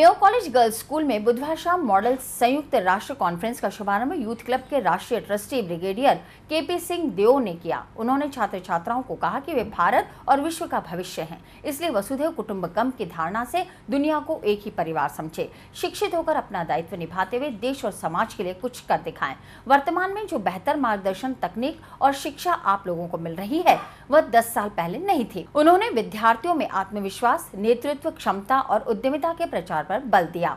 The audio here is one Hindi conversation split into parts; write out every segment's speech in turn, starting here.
मेयो कॉलेज गर्ल्स स्कूल में बुधवार शाम मॉडल संयुक्त राष्ट्र कॉन्फ्रेंस का शुभारंभ यूथ क्लब के राष्ट्रीय ट्रस्टी ब्रिगेडियर केपी सिंह देओ ने किया। उन्होंने छात्र छात्राओं को कहा कि वे भारत और विश्व का भविष्य हैं, इसलिए वसुधैव कुटुंबकम की धारणा से दुनिया को एक ही परिवार समझे, शिक्षित होकर अपना दायित्व निभाते हुए देश और समाज के लिए कुछ कर दिखाएं। वर्तमान में जो बेहतर मार्गदर्शन, तकनीक और शिक्षा आप लोगों को मिल रही है वह 10 साल पहले नहीं थी। उन्होंने विद्यार्थियों में आत्मविश्वास, नेतृत्व क्षमता और उद्यमिता के प्रचार पर बल दिया।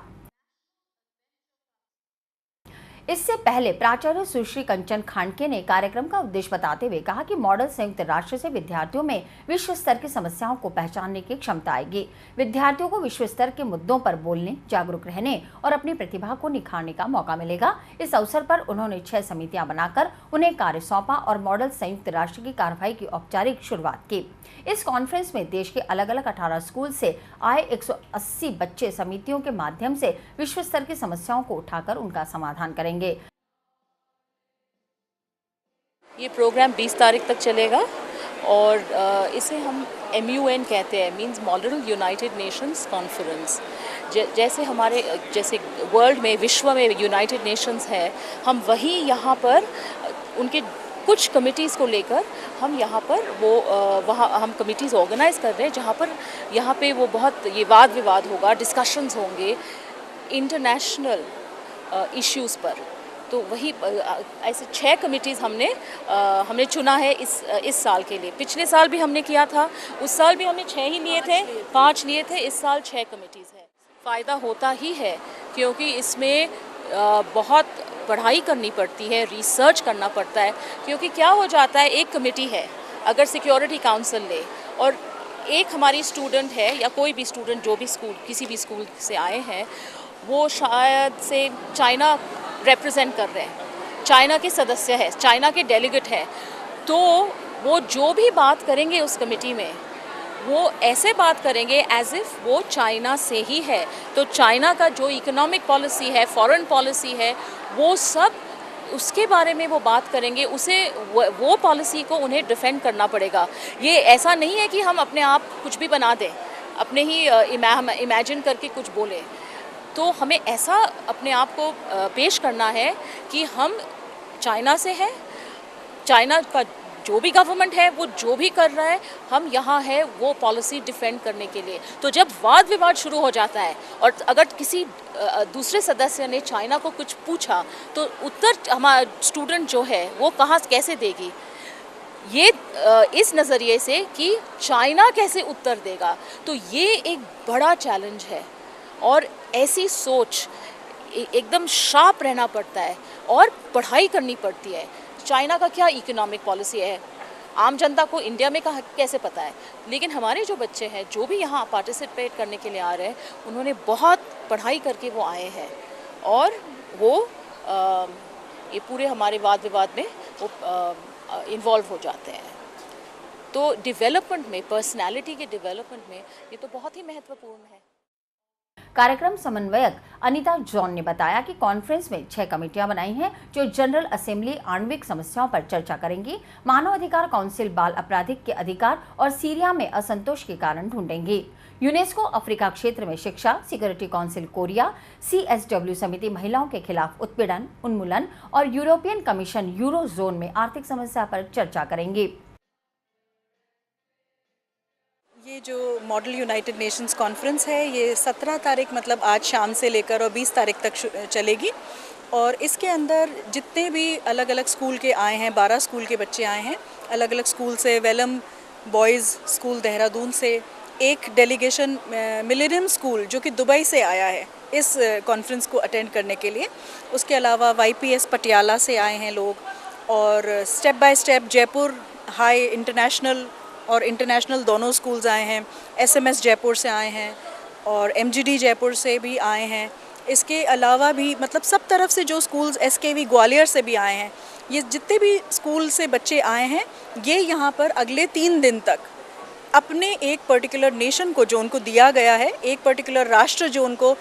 इससे पहले प्राचार्य सुश्री कंचन खांडके ने कार्यक्रम का उद्देश्य बताते हुए कहा कि मॉडल संयुक्त राष्ट्र से विद्यार्थियों में विश्व स्तर की समस्याओं को पहचानने की क्षमता आएगी। विद्यार्थियों को विश्व स्तर के मुद्दों पर बोलने, जागरूक रहने और अपनी प्रतिभा को निखारने का मौका मिलेगा। इस अवसर पर उन्होंने 6 समितियां बनाकर उन्हें कार्य सौंपा और मॉडल संयुक्त राष्ट्र की कार्रवाई की औपचारिक शुरुआत की। इस कॉन्फ्रेंस में देश के अलग अलग 18 स्कूल से आए 180 बच्चे समितियों के माध्यम से विश्व स्तर की समस्याओं को उठाकर उनका समाधान करेंगे। ये प्रोग्राम 20 तारीख तक चलेगा और इसे हम MUN कहते हैं, means model United Nations conference. जैसे वर्ल्ड में, विश्व में यूनाइटेड नेशंस है, हम वही यहाँ पर उनके कुछ कमिटीज़ को लेकर हम यहाँ पर वहाँ हम कमिटीज़ ऑर्गेनाइज़ कर रहे हैं, जहाँ पर यहाँ पे वो बहुत ये वाद विवाद होगा, डिस्कशंस होंगे इंटरनेशनल इश्यूज़ पर। तो वही ऐसे 6 कमिटीज़ हमने चुना है इस साल के लिए। पिछले साल भी हमने किया था, उस साल भी हमने 6 ही लिए थे, 5 लिए थे, इस साल 6 कमिटीज़ है। फ़ायदा होता ही है क्योंकि इसमें बहुत पढ़ाई करनी पड़ती है, रिसर्च करना पड़ता है। क्योंकि क्या हो जाता है, एक कमेटी है, अगर सिक्योरिटी काउंसिल ले और एक हमारी स्टूडेंट है या कोई भी स्टूडेंट जो भी स्कूल, किसी भी स्कूल से आए हैं, वो शायद से चाइना रिप्रेजेंट कर रहे हैं, चाइना के सदस्य है, चाइना के डेलीगेट है, तो वो जो भी बात करेंगे उस कमेटी में वो ऐसे बात करेंगे एज इफ़ वो चाइना से ही है। तो चाइना का जो इकोनॉमिक पॉलिसी है, फॉरेन पॉलिसी है, वो सब उसके बारे में वो बात करेंगे, वो पॉलिसी को उन्हें डिफेंड करना पड़ेगा। ये ऐसा नहीं है कि हम अपने आप कुछ भी बना दें, अपने ही इमेजिन करके कुछ बोलें। तो हमें ऐसा अपने आप को पेश करना है कि हम चाइना से हैं, चाइना का जो भी गवर्नमेंट है वो जो भी कर रहा है, हम यहाँ है वो पॉलिसी डिफेंड करने के लिए। तो जब वाद विवाद शुरू हो जाता है और अगर किसी दूसरे सदस्य ने चाइना को कुछ पूछा तो उत्तर हमारा स्टूडेंट जो है वो कहाँ कैसे देगी, ये इस नज़रिए से कि चाइना कैसे उत्तर देगा। तो ये एक बड़ा चैलेंज है और ऐसी सोच एकदम शार्प रहना पड़ता है और पढ़ाई करनी पड़ती है। चाइना का क्या इकोनॉमिक पॉलिसी है, आम जनता को इंडिया में कैसे पता है, लेकिन हमारे जो बच्चे हैं जो भी यहाँ पार्टिसिपेट करने के लिए आ रहे हैं, उन्होंने बहुत पढ़ाई करके वो आए हैं और वो ये पूरे हमारे वाद विवाद में वो इन्वॉल्व हो जाते हैं। तो डेवलपमेंट में, पर्सनैलिटी के डेवलपमेंट में ये तो बहुत ही महत्वपूर्ण है। कार्यक्रम समन्वयक अनीता जॉन ने बताया कि कॉन्फ्रेंस में 6 कमेटियां बनाई हैं जो जनरल असेंबली आणविक समस्याओं पर चर्चा करेंगी, मानव अधिकार काउंसिल बाल आपराधिक के अधिकार और सीरिया में असंतोष के कारण ढूंढेंगी, यूनेस्को अफ्रीका क्षेत्र में शिक्षा, सिक्योरिटी काउंसिल कोरिया, CSW समिति महिलाओं के खिलाफ उत्पीड़न उन्मूलन और यूरोपियन कमीशन यूरो जोन में आर्थिक समस्या पर चर्चा करेंगी। ये जो मॉडल यूनाइटेड नेशंस कॉन्फ्रेंस है ये 17 तारीख मतलब आज शाम से लेकर और 20 तारीख तक चलेगी और इसके अंदर जितने भी अलग अलग स्कूल के आए हैं, 12 स्कूल के बच्चे आए हैं अलग अलग स्कूल से। वेलम बॉयज़ स्कूल देहरादून से एक डेलीगेशन मिलेनियम स्कूल जो कि दुबई से आया है इस कॉन्फ्रेंस को अटेंड करने के लिए। उसके अलावा YPS पटियाला से आए हैं लोग और step by step Jaipur high international और इंटरनेशनल दोनों स्कूल्स आए हैं, SMS जयपुर से आए हैं और MGD जयपुर से भी आए हैं। इसके अलावा भी मतलब सब तरफ से जो स्कूल्स, SKV ग्वालियर से भी आए हैं, ये जितने भी स्कूल से बच्चे आए हैं ये यहाँ पर अगले 3 दिन तक अपने एक पर्टिकुलर नेशन को जो उनको दिया गया है, एक पर्टिकुलर राष्ट्र जो उनको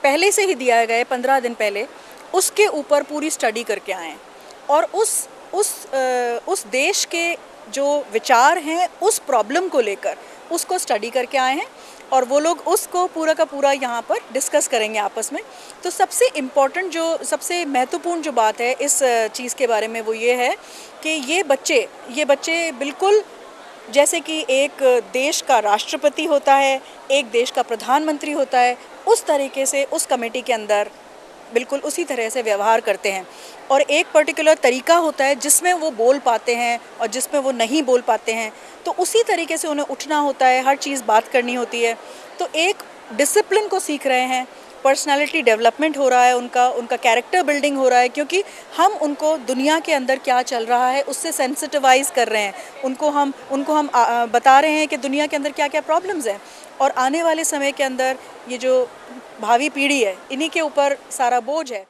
पहले से ही दिया गया है 15 दिन पहले, उसके ऊपर पूरी स्टडी करके आए हैं और उस देश के जो विचार हैं उस प्रॉब्लम को लेकर उसको स्टडी करके आए हैं। और वो लोग उसको पूरा का पूरा यहाँ पर डिस्कस करेंगे आपस में। तो सबसे इम्पॉर्टेंट जो सबसे महत्वपूर्ण जो बात है इस चीज़ के बारे में वो ये है कि ये बच्चे बिल्कुल जैसे कि एक देश का राष्ट्रपति होता है, एक देश का प्रधानमंत्री होता है, उस तरीके से उस कमेटी के अंदर बिल्कुल उसी तरह से व्यवहार करते हैं। और एक पर्टिकुलर तरीका होता है जिसमें वो बोल पाते हैं और जिसमें वो नहीं बोल पाते हैं, तो उसी तरीके से उन्हें उठना होता है, हर चीज़ बात करनी होती है। तो एक डिसिप्लिन को सीख रहे हैं, पर्सनालिटी डेवलपमेंट हो रहा है, उनका कैरेक्टर बिल्डिंग हो रहा है, क्योंकि हम उनको दुनिया के अंदर क्या चल रहा है उससे सेंसिटिवाइज कर रहे हैं। उनको हम बता रहे हैं कि दुनिया के अंदर क्या क्या प्रॉब्लम्स हैं, और आने वाले समय के अंदर ये जो भावी पीढ़ी है इन्हीं के ऊपर सारा बोझ है।